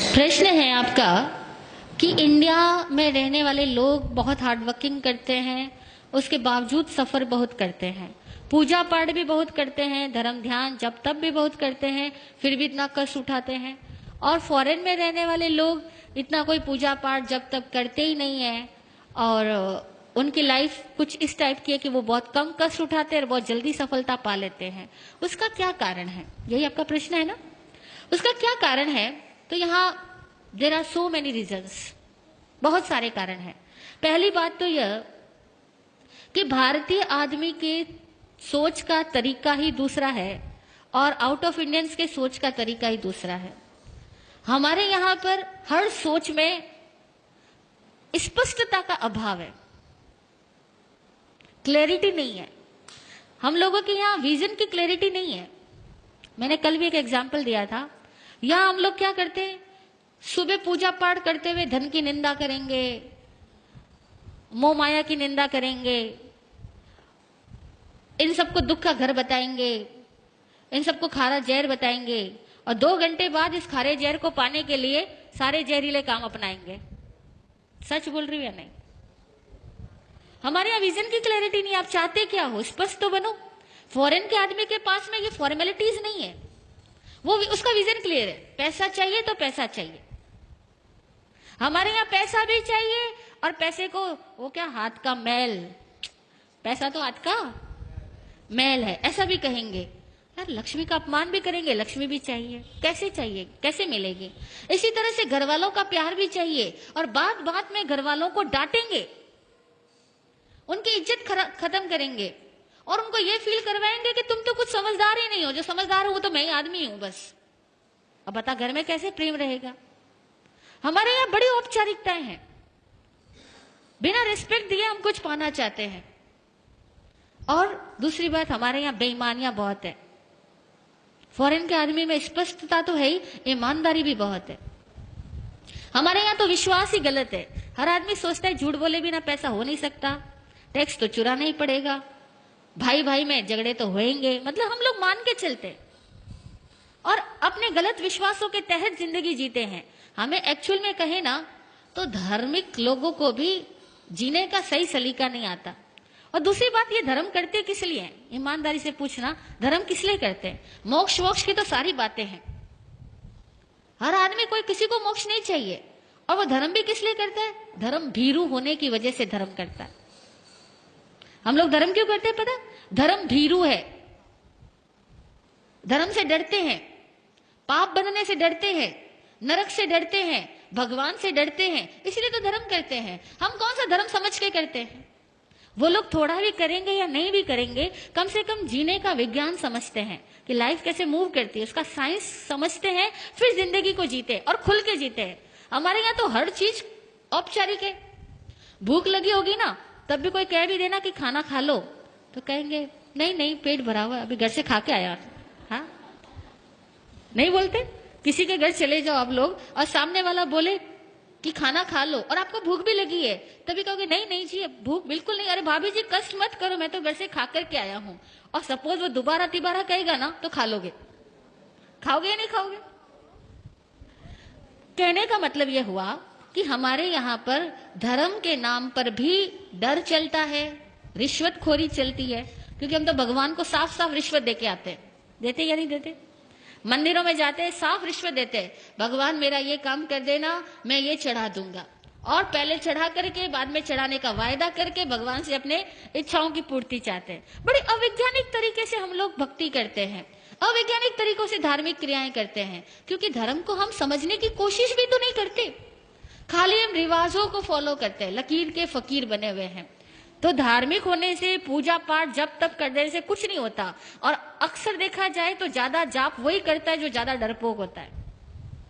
प्रश्न है आपका कि इंडिया में रहने वाले लोग बहुत हार्ड वर्किंग करते हैं, उसके बावजूद सफर बहुत करते हैं, पूजा पाठ भी बहुत करते हैं, धर्म ध्यान जप तप भी बहुत करते हैं, फिर भी इतना कष्ट उठाते हैं। और फॉरेन में रहने वाले लोग इतना कोई पूजा पाठ जप तप करते ही नहीं है और उनकी लाइफ कुछ इस टाइप की है कि वो बहुत कम कष्ट उठाते हैं और बहुत जल्दी सफलता पा लेते हैं। उसका क्या कारण है? यही आपका प्रश्न है ना? उसका क्या कारण है? तो यहाँ there are so many reasons, बहुत सारे कारण हैं। पहली बात तो यह कि भारतीय आदमी के सोच का तरीका ही दूसरा है और आउट ऑफ इंडियंस के सोच का तरीका ही दूसरा है। हमारे यहाँ पर हर सोच में स्पष्टता का अभाव है, क्लैरिटी नहीं है। हम लोगों के यहाँ विजन की क्लैरिटी नहीं है। मैंने कल भी एक एग्जाम्पल दिया था। यहाँ हम लोग क्या करते हैं, सुबह पूजा पाठ करते हुए धन की निंदा करेंगे, मोह माया की निंदा करेंगे, इन सबको दुख का घर बताएंगे, इन सबको खारा जहर बताएंगे और 2 घंटे बाद इस खारे जहर को पाने के लिए सारे जहरीले काम अपनाएंगे। सच बोल रही हूं या नहीं? हमारे यहाँ विजन की क्लैरिटी नहीं। आप चाहते क्या हो, स्पष्ट तो बनो। फॉरेन के आदमी के पास में ये फॉर्मेलिटीज नहीं है, वो उसका विजन क्लियर है। पैसा चाहिए तो पैसा चाहिए। हमारे यहाँ पैसा भी चाहिए और पैसे को वो क्या, हाथ का मैल, पैसा तो हाथ का मैल है, ऐसा भी कहेंगे। यार लक्ष्मी का अपमान भी करेंगे, लक्ष्मी भी चाहिए, कैसे चाहिए, कैसे मिलेगी? इसी तरह से घर वालों का प्यार भी चाहिए और बात बात में घर वालों को डांटेंगे, उनकी इज्जत खत्म करेंगे और उनको ये फील करवाएंगे कि तुम तो कुछ समझदार ही नहीं हो, जो समझदार हो वो तो मैं ही आदमी हूं बस। अब बता घर में कैसे प्रेम रहेगा? हमारे यहाँ बड़ी औपचारिकताएं हैं, बिना रिस्पेक्ट दिए हम कुछ पाना चाहते हैं। और दूसरी बात, हमारे यहाँ बेईमानियां बहुत है। फॉरेन के आदमी में स्पष्टता तो है ही, ईमानदारी भी बहुत है। हमारे यहाँ तो विश्वास ही गलत है। हर आदमी सोचता है झूठ बोले बिना पैसा हो नहीं सकता, टैक्स तो चुराना ही पड़ेगा, भाई भाई में झगड़े तो होंगे, मतलब हम लोग मान के चलते और अपने गलत विश्वासों के तहत जिंदगी जीते हैं। हमें एक्चुअल में कहे ना तो धार्मिक लोगों को भी जीने का सही सलीका नहीं आता। और दूसरी बात, ये धर्म करते किस लिए? ईमानदारी से पूछना, धर्म किस लिए करते हैं? मोक्ष वोक्ष की तो सारी बातें हैं। हर आदमी, कोई किसी को मोक्ष नहीं चाहिए। और वो धर्म भी किस लिए करता है? धर्म भीरू होने की वजह से धर्म करता है। हम लोग धर्म क्यों करते हैं पता? धर्म भीरू है, धर्म से डरते हैं, पाप बनने से डरते हैं, नरक से डरते हैं, भगवान से डरते हैं, इसलिए तो धर्म करते हैं। हम कौन सा धर्म समझ के करते हैं? वो लोग थोड़ा भी करेंगे या नहीं भी करेंगे, कम से कम जीने का विज्ञान समझते हैं कि लाइफ कैसे मूव करती है, उसका साइंस समझते हैं, फिर जिंदगी को जीते और खुल के जीते हैं। हमारे यहाँ तो हर चीज औपचारिक है। भूख लगी होगी ना, तब भी कोई कह भी देना कि खाना खा लो तो कहेंगे नहीं नहीं पेट भरा हुआ, अभी घर से खा के आया। हाँ, नहीं बोलते? किसी के घर चले जाओ आप लोग और सामने वाला बोले कि खाना खा लो और आपको भूख भी लगी है, तभी कहोगे नहीं नहीं जी भूख बिल्कुल नहीं, अरे भाभी जी कष्ट मत करो, मैं तो घर से खा करके आया हूं। और सपोज वो दोबारा तिबारा कहेगा ना तो खा लोगे। खाओगे या नहीं खाओगे? कहने का मतलब यह हुआ कि हमारे यहाँ पर धर्म के नाम पर भी डर चलता है, रिश्वतखोरी चलती है, क्योंकि हम तो भगवान को साफ साफ रिश्वत देके आते हैं। देते या नहीं देते? मंदिरों में जाते हैं, साफ रिश्वत देते हैं, भगवान मेरा ये काम कर देना, मैं ये चढ़ा दूंगा। और पहले चढ़ा करके बाद में चढ़ाने का वायदा करके भगवान से अपने इच्छाओं की पूर्ति चाहते हैं। बड़ी अवैज्ञानिक तरीके से हम लोग भक्ति करते हैं, अवैज्ञानिक तरीकों से धार्मिक क्रियाएं करते हैं, क्योंकि धर्म को हम समझने की कोशिश भी तो नहीं करते, खाली हम रिवाजों को फॉलो करते हैं, लकीर के फकीर बने हुए हैं। तो धार्मिक होने से, पूजा पाठ जप तप करने से कुछ नहीं होता। और अक्सर देखा जाए तो ज्यादा जाप वही करता है जो ज्यादा डरपोक होता है,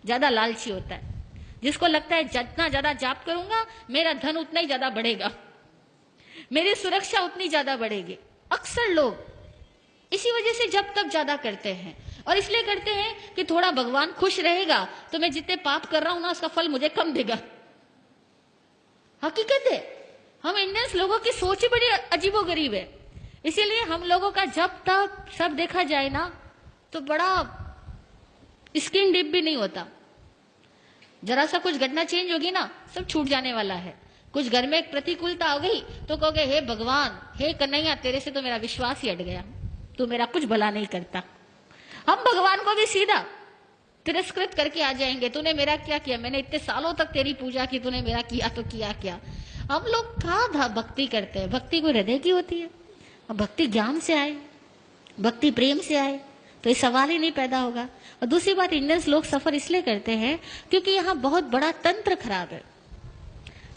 ज्यादा लालची होता है, जिसको लगता है जितना ज्यादा जाप करूंगा मेरा धन उतना ही ज्यादा बढ़ेगा, मेरी सुरक्षा उतनी ज्यादा बढ़ेगी। अक्सर लोग इसी वजह से जप तप ज्यादा करते हैं और इसलिए करते हैं कि थोड़ा भगवान खुश रहेगा तो मैं जितने पाप कर रहा हूं ना उसका फल मुझे कम देगा। हकीकत है, हम इंडियंस लोगों की सोच ही बड़ी अजीबोगरीब है। इसीलिए हम लोगों का जब तक सब देखा जाए ना तो बड़ा स्किन डीप भी नहीं होता। जरा सा कुछ घटना चेंज होगी ना, सब छूट जाने वाला है। कुछ घर में एक प्रतिकूलता हो गई तो कहोगे हे भगवान, हे कन्हैया, तेरे से तो मेरा विश्वास ही हट गया, तू मेरा कुछ भला नहीं करता। हम भगवान को भी सीधा तिरस्कृत करके आ जाएंगे, तूने मेरा क्या किया, मैंने इतने सालों तक तेरी पूजा की, तूने मेरा किया तो किया क्या। हम लोग कहाँ भक्ति करते हैं। भक्ति कोई हृदय की होती है? और भक्ति ज्ञान से आए, भक्ति प्रेम से आए तो ये सवाल ही नहीं पैदा होगा। और दूसरी बात, इंडियंस लोग सफर इसलिए करते हैं क्योंकि यहाँ बहुत बड़ा तंत्र खराब है।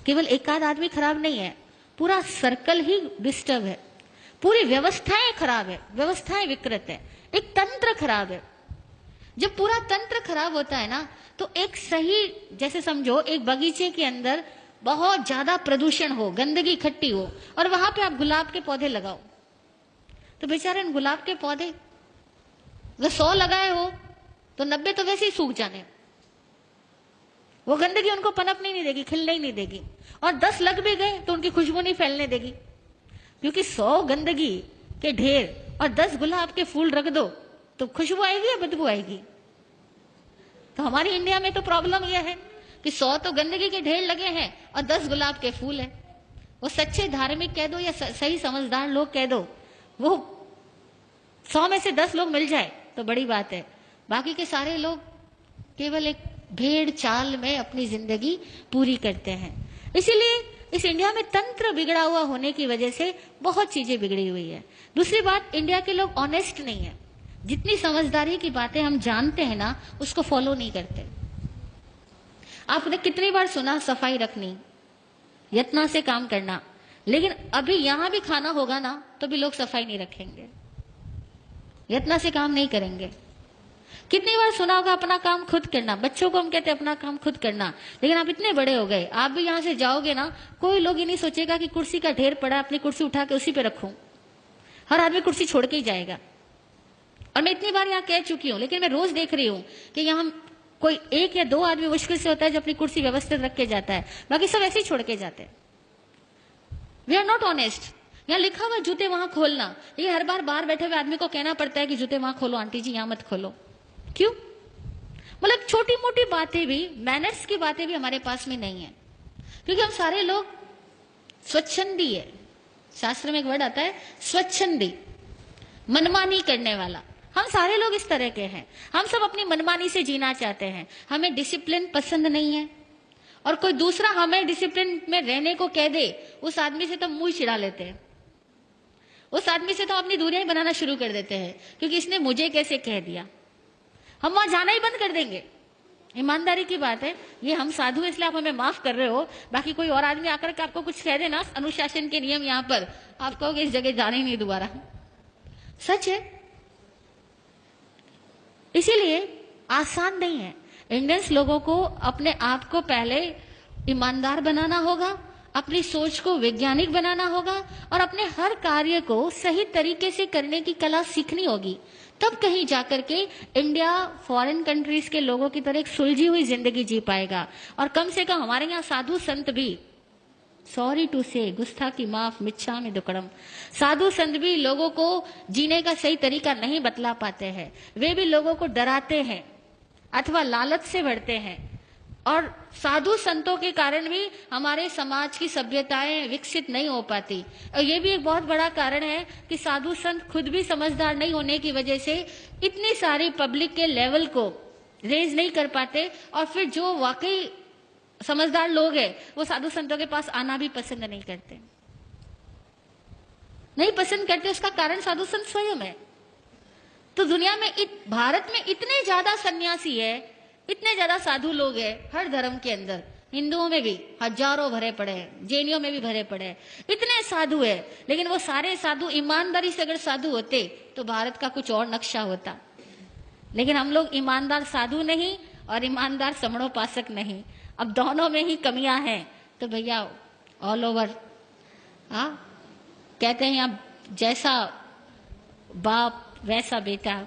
केवल एक आध आदमी खराब नहीं है, पूरा सर्कल ही डिस्टर्ब है, पूरी व्यवस्थाएं खराब है, व्यवस्थाएं विकृत है, एक तंत्र खराब है। जब पूरा तंत्र खराब होता है ना, तो एक सही, जैसे समझो एक बगीचे के अंदर बहुत ज्यादा प्रदूषण हो, गंदगी इकट्ठी हो, और वहां पे आप गुलाब के पौधे लगाओ, तो बेचारे गुलाब के पौधे अगर 100 लगाए हो तो 90 तो वैसे ही सूख जाने। वो गंदगी उनको पनपने नहीं देगी, खिलने ही नहीं देगी। और 10 लग भी गए तो उनकी खुशबू नहीं फैलने देगी, क्योंकि 100 गंदगी के ढेर और 10 गुलाब के फूल रख दो तो खुशबू आएगी या बदबू आएगी। तो हमारी इंडिया में तो प्रॉब्लम यह है कि 100 तो गंदगी के ढेर लगे हैं और 10 गुलाब के फूल हैं। वो सच्चे धार्मिक कह दो या सही समझदार लोग कह दो, वो 100 में से 10 लोग मिल जाए तो बड़ी बात है। बाकी के सारे लोग केवल एक भेड़ चाल में अपनी जिंदगी पूरी करते हैं। इसीलिए इस इंडिया में तंत्र बिगड़ा हुआ होने की वजह से बहुत चीजें बिगड़ी हुई है। दूसरी बात, इंडिया के लोग ऑनेस्ट नहीं है। जितनी समझदारी की बातें हम जानते हैं ना, उसको फॉलो नहीं करते। आपने कितनी बार सुना सफाई रखनी, यत्न से काम करना, लेकिन अभी यहां भी खाना होगा ना तो भी लोग सफाई नहीं रखेंगे, यत्न से काम नहीं करेंगे। कितनी बार सुना होगा अपना काम खुद करना। बच्चों को हम कहते हैं अपना काम खुद करना, लेकिन आप इतने बड़े हो गए, आप भी यहां से जाओगे ना, कोई लोग ये नहीं सोचेगा कि कुर्सी का ढेर पड़ा, अपनी कुर्सी उठा के उसी पे रखूं। हर आदमी कुर्सी छोड़ के ही जाएगा। और मैं इतनी बार यहाँ कह चुकी हूं, लेकिन मैं रोज देख रही हूं कि यहाँ कोई 1 या 2 आदमी मुश्किल से होता है जो अपनी कुर्सी व्यवस्थित रख के जाता है, बाकी सब ऐसे ही छोड़ के जाते हैं। We are not honest. यहाँ लिखा हुआ जूते वहां खोलना, ये हर बार बाहर बैठे हुए आदमी को कहना पड़ता है कि जूते वहां खोलो, आंटी जी यहाँ मत खोलो। क्यों? मतलब छोटी मोटी बातें भी, मैनर्स की बातें भी हमारे पास में नहीं है, क्योंकि हम सारे लोग स्वच्छंदी है। शास्त्र में एक वर्ड आता है स्वच्छंदी, मनमानी करने वाला। हम सारे लोग इस तरह के हैं। हम सब अपनी मनमानी से जीना चाहते हैं। हमें डिसिप्लिन पसंद नहीं है, और कोई दूसरा हमें डिसिप्लिन में रहने को कह दे, उस आदमी से तो मुंह चिढ़ा लेते हैं। उस आदमी से तो अपनी दूरियां बनाना शुरू कर देते हैं, क्योंकि इसने मुझे कैसे कह दिया। हम वहां जाना ही बंद कर देंगे। ईमानदारी की बात है, ये हम साधु इसलिए आप हमें माफ कर रहे हो, बाकी कोई और आदमी आकर के आपको कुछ कह देना, अनुशासन के नियम यहाँ पर, आप कहोगे इस जगह जाना ही नहीं दोबारा। सच है। इसीलिए आसान नहीं है। इंडियंस लोगों को अपने आप को पहले ईमानदार बनाना होगा, अपनी सोच को वैज्ञानिक बनाना होगा, और अपने हर कार्य को सही तरीके से करने की कला सीखनी होगी। तब कहीं जाकर के इंडिया फॉरेन कंट्रीज के लोगों की तरह एक सुलझी हुई जिंदगी जी पाएगा। और कम से कम हमारे यहाँ साधु संत भी, सॉरी टू से, गुस्ताखी माफ, मिच्छामि दुक्कडम, साधु संत भी लोगों को जीने का सही तरीका नहीं बतला पाते हैं। वे भी लोगों को डराते हैं अथवा लालच से भरते हैं, और साधु संतों के कारण भी हमारे समाज की सभ्यताएं विकसित नहीं हो पाती। और ये भी एक बहुत बड़ा कारण है कि साधु संत खुद भी समझदार नहीं होने की वजह से इतनी सारी पब्लिक के लेवल को रेज नहीं कर पाते, और फिर जो वाकई समझदार लोग हैं वो साधु संतों के पास आना भी पसंद नहीं करते। नहीं पसंद करते, उसका कारण साधु संत स्वयं है। तो दुनिया में भारत में इतने ज्यादा सन्यासी है, इतने ज्यादा साधु लोग हैं हर धर्म के अंदर। हिंदुओं में भी हजारों भरे पड़े हैं, जैनियों में भी भरे पड़े हैं, इतने साधु है। लेकिन वो सारे साधु ईमानदारी से अगर साधु होते तो भारत का कुछ और नक्शा होता। लेकिन हम लोग ईमानदार साधु नहीं और ईमानदार समणोपासक नहीं, अब दोनों में ही कमियां हैं। तो भैया ऑल ओवर, कहते हैं यहाँ जैसा बाप वैसा बेटा,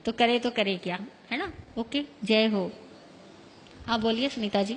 तो करे क्या, है ना। ओके, जय हो। हाँ बोलिए सुनीता जी।